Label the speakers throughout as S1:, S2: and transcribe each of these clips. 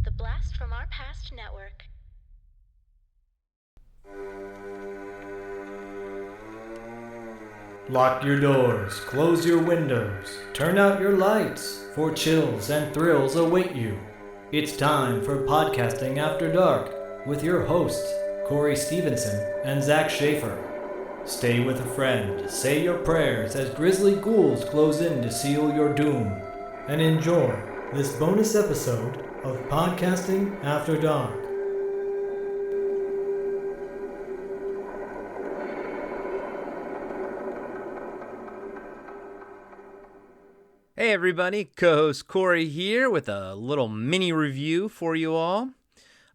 S1: The Blast from Our Past Network.
S2: Lock your doors, close your windows, turn out your lights, for chills and thrills await you. It's time for Podcasting After Dark with your hosts, Corey Stevenson and Zach Schaefer. Stay with a friend, say your prayers as grisly ghouls close in to seal your doom, and enjoy this bonus episode of Podcasting After Dark.
S3: Hey everybody, co-host Corey here with a little mini review for you all.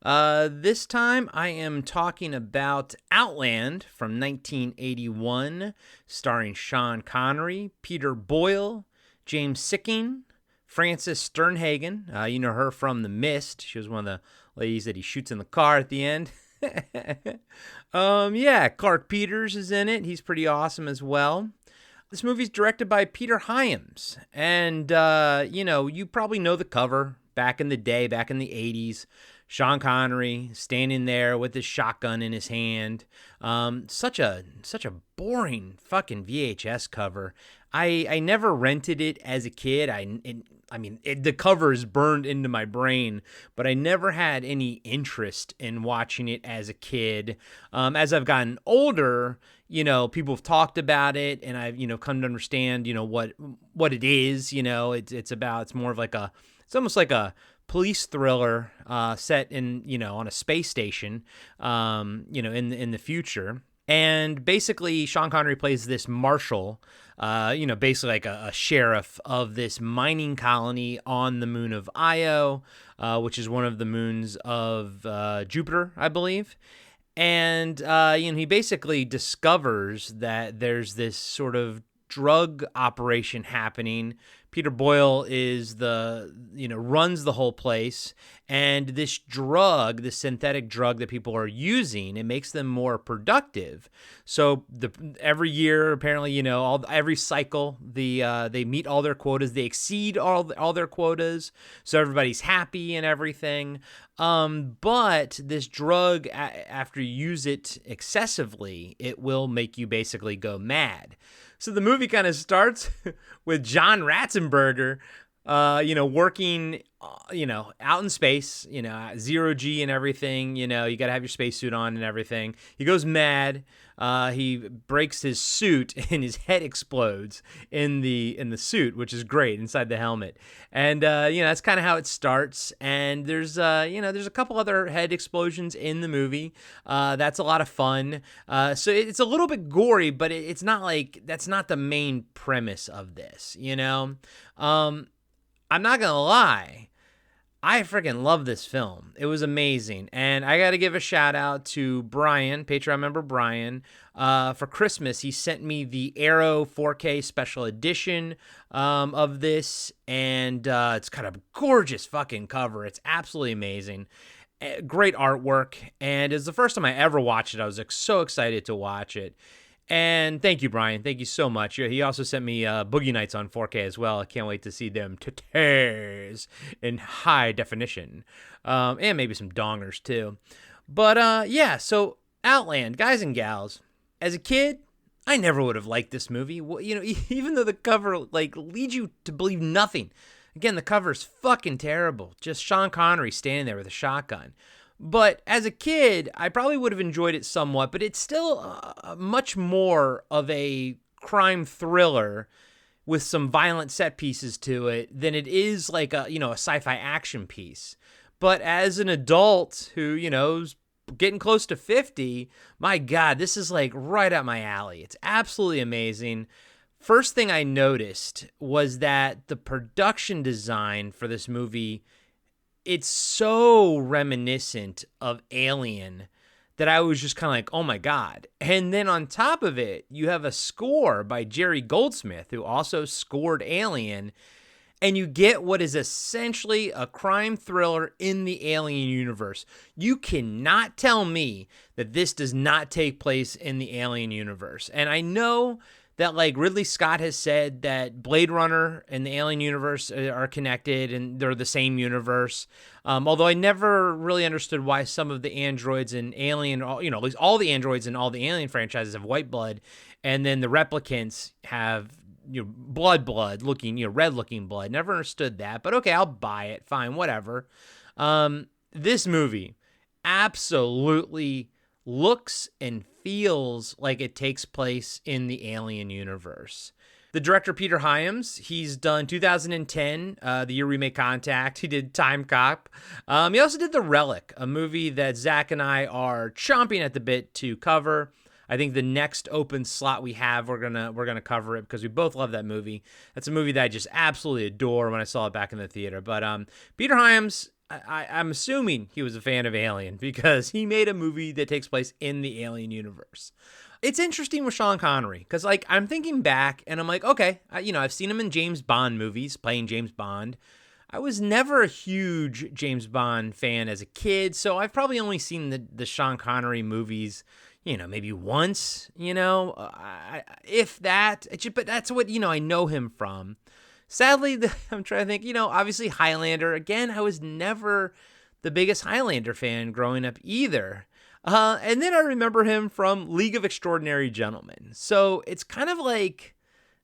S3: This time I am talking about Outland from 1981, starring Sean Connery, Peter Boyle, James Sikking, Frances Sternhagen. You know her from The Mist. She was one of the ladies that he shoots in the car at the end. Clark Peters is in it. He's pretty awesome as well. This movie's directed by Peter Hyams, and, you probably know the cover back in the day, back in the 80s. Sean Connery standing there with his shotgun in his hand. Such a boring fucking VHS cover. I never rented it as a kid. The cover is burned into my brain, but I never had any interest in watching it as a kid. As I've gotten older, people have talked about it, and I've, come to understand, what it is. It's more of like it's almost like a police thriller set in, on a space station, in the future. And basically, Sean Connery plays this marshal, basically like a sheriff of this mining colony on the moon of Io, which is one of the moons of Jupiter, I believe. And, he basically discovers that there's this sort of drug operation happening. Peter Boyle is runs the whole place, and this synthetic drug that people are using, it makes them more productive. So every year, apparently, every cycle, they meet all their quotas, they exceed all their quotas, so everybody's happy and everything. But this drug, after you use it excessively, it will make you basically go mad. So the movie kind of starts with John Ratzenberger, working, out in space, zero G and everything. You got to have your spacesuit on and everything. He goes mad. He breaks his suit and his head explodes in the suit, which is great, inside the helmet. And, that's kind of how it starts. And there's a couple other head explosions in the movie. That's a lot of fun. So it's a little bit gory, but it's not like, that's not the main premise of this, I'm not going to lie. I freaking love this film. It was amazing. And I got to give a shout out to Brian, Patreon member Brian. For Christmas, he sent me the Arrow 4K special edition of this. And it's got a gorgeous fucking cover. It's absolutely amazing. Great artwork. And it's the first time I ever watched it. I was so excited to watch it. And thank you, Brian. Thank you so much. He also sent me Boogie Nights on 4K as well. I can't wait to see them titties in high definition. And maybe some dongers, too. But, so Outland, guys and gals. As a kid, I never would have liked this movie. Even though the cover, leads you to believe nothing. Again, the cover's fucking terrible. Just Sean Connery standing there with a shotgun. But as a kid, I probably would have enjoyed it somewhat, but it's still much more of a crime thriller with some violent set pieces to it than it is like a sci-fi action piece. But as an adult who, is getting close to 50, my God, this is like right up my alley. It's absolutely amazing. First thing I noticed was that the production design for this movie, it's so reminiscent of Alien that I was just kind of like, oh my God. And then on top of it, you have a score by Jerry Goldsmith, who also scored Alien, and you get what is essentially a crime thriller in the Alien universe. You cannot tell me that this does not take place in the Alien universe. And I know that like Ridley Scott has said that Blade Runner and the Alien universe are connected and they're the same universe. Although I never really understood why some of the androids in Alien, at least all the androids in all the Alien franchises have white blood, and then the replicants have blood looking, red looking blood. Never understood that, but okay, I'll buy it. Fine, whatever. This movie absolutely looks and feels like it takes place in the Alien universe. The director, Peter Hyams, he's done 2010, the year we made contact. He did Time Cop. He also did The Relic, a movie that Zach and I are chomping at the bit to cover. I think the next open slot we have, we're gonna cover it because we both love that movie. That's a movie that I just absolutely adore when I saw it back in the theater. But Peter Hyams, I'm assuming he was a fan of Alien because he made a movie that takes place in the Alien universe. It's interesting with Sean Connery because, like, I'm thinking back and I'm like, okay, I've seen him in James Bond movies playing James Bond. I was never a huge James Bond fan as a kid, so I've probably only seen the Sean Connery movies, maybe once, if that. But that's what, I know him from. Sadly, I'm trying to think, obviously Highlander. Again, I was never the biggest Highlander fan growing up either. And then I remember him from League of Extraordinary Gentlemen. So it's kind of like,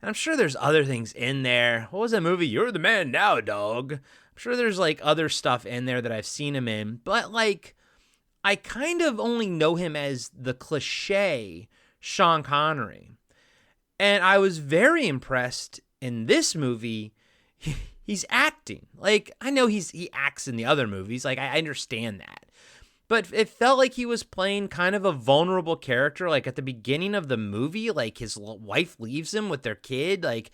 S3: I'm sure there's other things in there. What was that movie? You're the Man Now, Dog. I'm sure there's like other stuff in there that I've seen him in. But like, I kind of only know him as the cliche Sean Connery. And I was very impressed in this movie. He's acting. Like, I know he acts in the other movies. Like, I understand that. But it felt like he was playing kind of a vulnerable character. Like, at the beginning of the movie, like, his wife leaves him with their kid. Like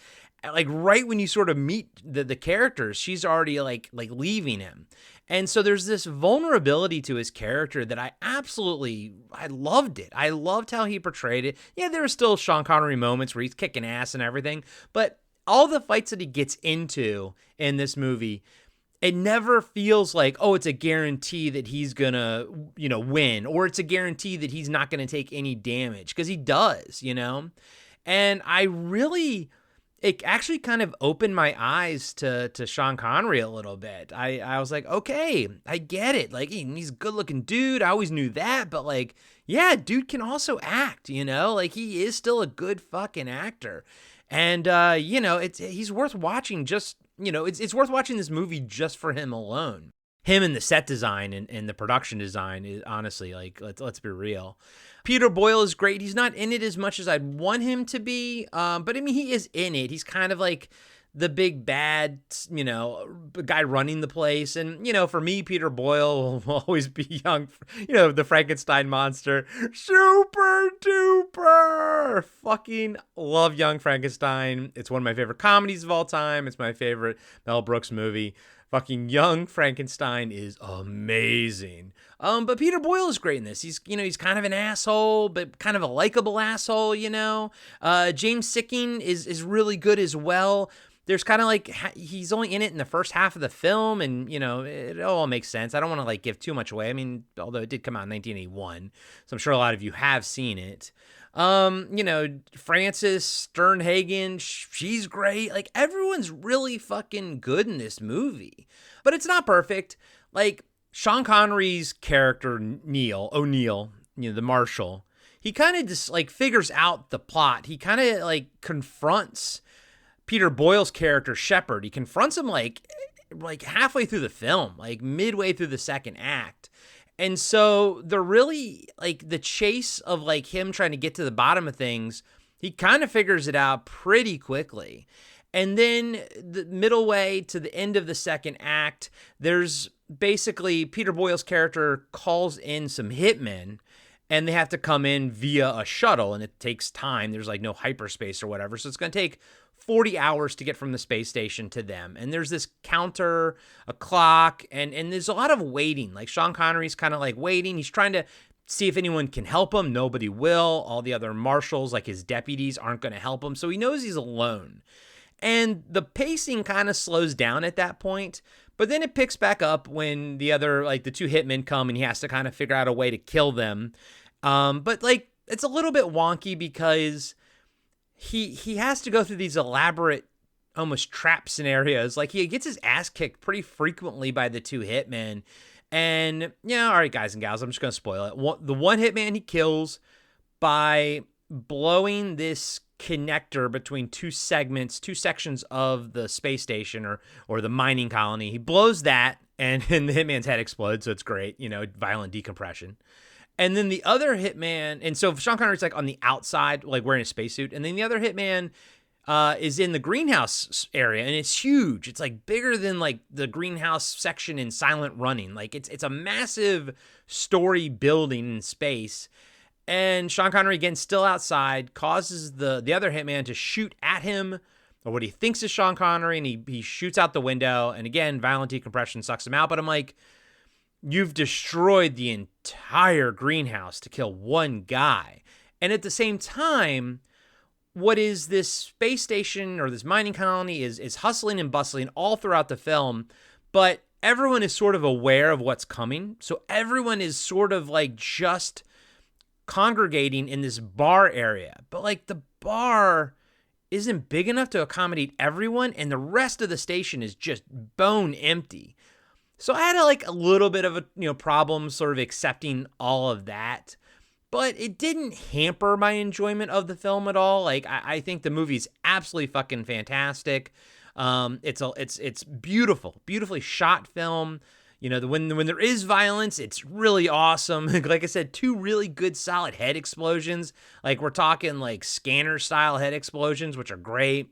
S3: right when you sort of meet the characters, she's already, like leaving him. And so there's this vulnerability to his character that I loved it. I loved how he portrayed it. Yeah, there were still Sean Connery moments where he's kicking ass and everything. But all the fights that he gets into in this movie, it never feels like, oh, it's a guarantee that he's gonna, win, or it's a guarantee that he's not gonna take any damage, because he does, And it actually kind of opened my eyes to Sean Connery a little bit. I was like, okay, I get it. Like, he's a good looking dude. I always knew that, but like, yeah, dude can also act, like he is still a good fucking actor. And, he's worth watching just, it's worth watching this movie just for him alone. Him and the set design and the production design is honestly, like, let's be real. Peter Boyle is great. He's not in it as much as I'd want him to be. But I mean, he is in it. He's kind of like the big bad, guy running the place. And, for me, Peter Boyle will always be young, the Frankenstein monster. Super duper. Fucking love Young Frankenstein. It's one of my favorite comedies of all time. It's my favorite Mel Brooks movie. Fucking Young Frankenstein is amazing. But Peter Boyle is great in this. He's kind of an asshole, but kind of a likable asshole, James Sikking is really good as well. There's kind of like, he's only in it in the first half of the film, and, it all makes sense. I don't want to like give too much away. I mean, although it did come out in 1981, so I'm sure a lot of you have seen it. Frances Sternhagen, she's great. Like, everyone's really fucking good in this movie, but it's not perfect. Like, Sean Connery's character, O'Neill, the marshal, he kind of just like figures out the plot. He kind of like confronts Peter Boyle's character, Shepard. He confronts him like halfway through the film, like midway through the second act. And so they're really like the chase of like him trying to get to the bottom of things. He kind of figures it out pretty quickly. And then the middle way to the end of the second act, there's basically Peter Boyle's character calls in some hitmen, and they have to come in via a shuttle, and it takes time. There's like no hyperspace or whatever. So it's going to take 40 hours to get from the space station to them. And there's this counter, a clock, and there's a lot of waiting. Like, Sean Connery's kind of like waiting. He's trying to see if anyone can help him. Nobody will. All the other marshals, like his deputies, aren't going to help him. So he knows he's alone. And the pacing kind of slows down at that point. But then it picks back up when the other, like the two hitmen come, and he has to kind of figure out a way to kill them. But like, it's a little bit wonky because he has to go through these elaborate, almost trap scenarios. Like, he gets his ass kicked pretty frequently by the two hitmen. And, all right, guys and gals, I'm just going to spoil it. The one hitman he kills by blowing this connector between two sections of the space station or the mining colony. He blows that, and the hitman's head explodes, so it's great, violent decompression. And then the other hitman, and so Sean Connery's like on the outside, like wearing a spacesuit, and then the other hitman is in the greenhouse area, and it's huge. It's like bigger than like the greenhouse section in Silent Running. Like it's a massive story building in space. And Sean Connery, again, still outside, causes the other hitman to shoot at him, or what he thinks is Sean Connery, and he shoots out the window. And again, violent decompression sucks him out. But I'm like, you've destroyed the entire greenhouse to kill one guy. And at the same time, what is this space station or this mining colony is hustling and bustling all throughout the film, but everyone is sort of aware of what's coming. So everyone is sort of like just congregating in this bar area, but like the bar isn't big enough to accommodate everyone, and the rest of the station is just bone empty. So I had a little bit of a problem sort of accepting all of that, but it didn't hamper my enjoyment of the film at all. Like I think the movie's absolutely fucking fantastic. It's beautiful, beautifully shot film. When there is violence, it's really awesome. Like I said, two really good solid head explosions. Like we're talking like scanner style head explosions, which are great.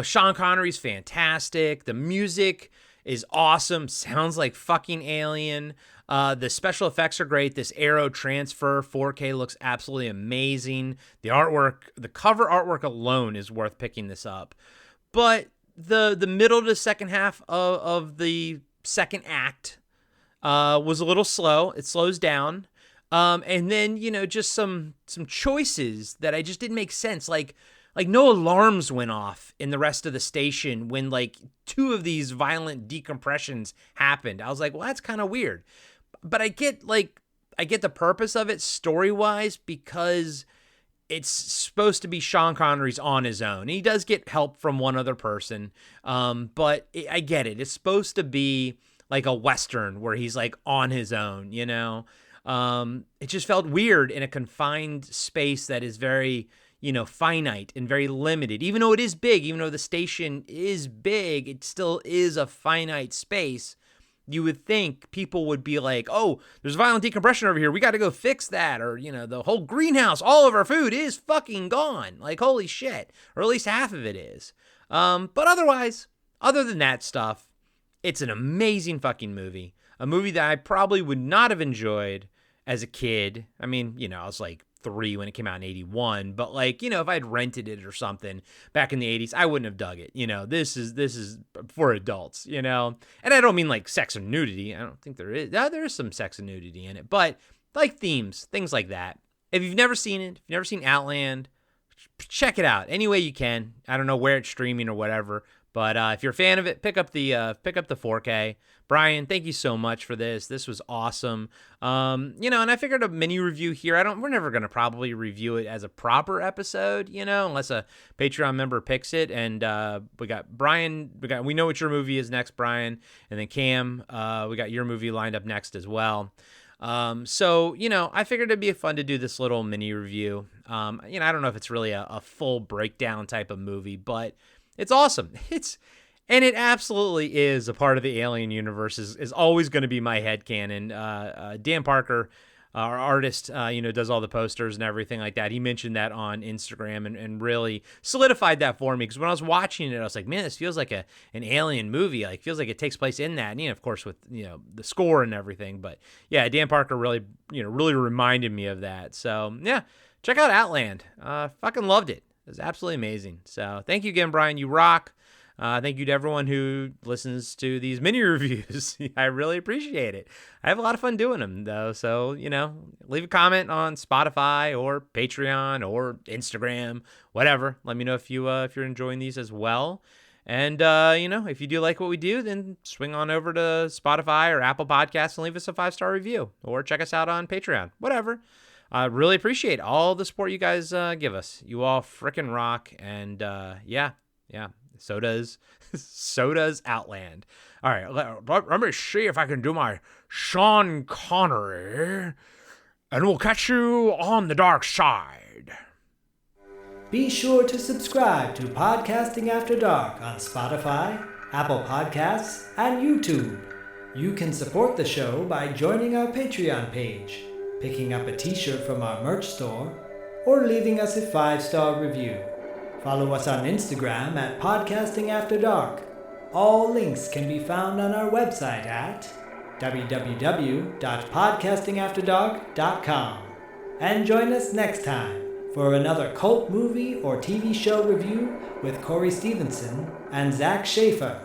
S3: Sean Connery's fantastic. The music is awesome. Sounds like fucking Alien. The special effects are great. This aero transfer 4K looks absolutely amazing. The artwork, the cover artwork alone is worth picking this up. But the middle to second half of the second act was a little slow. It slows down. And then, just some choices that I just didn't make sense. Like no alarms went off in the rest of the station when like two of these violent decompressions happened. I was like, well, that's kind of weird. But I get the purpose of it story-wise because it's supposed to be Sean Connery's on his own. He does get help from one other person. But I get it. It's supposed to be like a Western where he's like on his own, It just felt weird in a confined space that is very, finite and very limited. Even though it is big, even though the station is big, it still is a finite space. You would think people would be like, oh, there's violent decompression over here. We got to go fix that. Or, the whole greenhouse, all of our food is fucking gone. Like, holy shit. Or at least half of it is. But otherwise, other than that stuff, it's an amazing fucking movie. A movie that I probably would not have enjoyed as a kid. I mean, I was like 3 when it came out in 81, but like, if I had rented it or something back in the 80s, I wouldn't have dug it. This is for adults, and I don't mean like sex or nudity. I don't think there is. There is some sex and nudity in it, but like themes, things like that. If you've never seen it, if you've never seen Outland, check it out any way you can. I don't know where it's streaming or whatever, but if you're a fan of it, pick up the 4K. Brian, thank you so much for this. This was awesome. And I figured a mini review here. We're never going to probably review it as a proper episode, unless a Patreon member picks it. And we got Brian, we know what your movie is next, Brian. And then Cam, we got your movie lined up next as well. So, I figured it'd be fun to do this little mini review. I don't know if it's really a full breakdown type of movie, but it's awesome. And it absolutely is a part of the Alien universe, is always going to be my headcanon. Dan Parker, our artist, does all the posters and everything like that. He mentioned that on Instagram and really solidified that for me. Because when I was watching it, I was like, man, this feels like an Alien movie. Like, feels like it takes place in that. And, of course, with, the score and everything. But, yeah, Dan Parker really reminded me of that. So, yeah, check out Outland. Fucking loved it. It was absolutely amazing. So, thank you again, Brian. You rock. Thank you to everyone who listens to these mini reviews. I really appreciate it. I have a lot of fun doing them, though. So, leave a comment on Spotify or Patreon or Instagram, whatever. Let me know if you're enjoying these as well. And, if you do like what we do, then swing on over to Spotify or Apple Podcasts and leave us a 5-star review. Or check us out on Patreon, whatever. I really appreciate all the support you guys give us. You all frickin' rock, and yeah, so does Outland. All right, let me see if I can do my Sean Connery, and we'll catch you on the dark side.
S2: Be sure to subscribe to Podcasting After Dark on Spotify, Apple Podcasts, and YouTube. You can support the show by joining our Patreon page, picking up a t-shirt from our merch store, or leaving us a 5-star review. Follow us on Instagram at Podcasting After Dark. All links can be found on our website at www.podcastingafterdark.com. And join us next time for another cult movie or TV show review with Corey Stevenson and Zach Schaefer.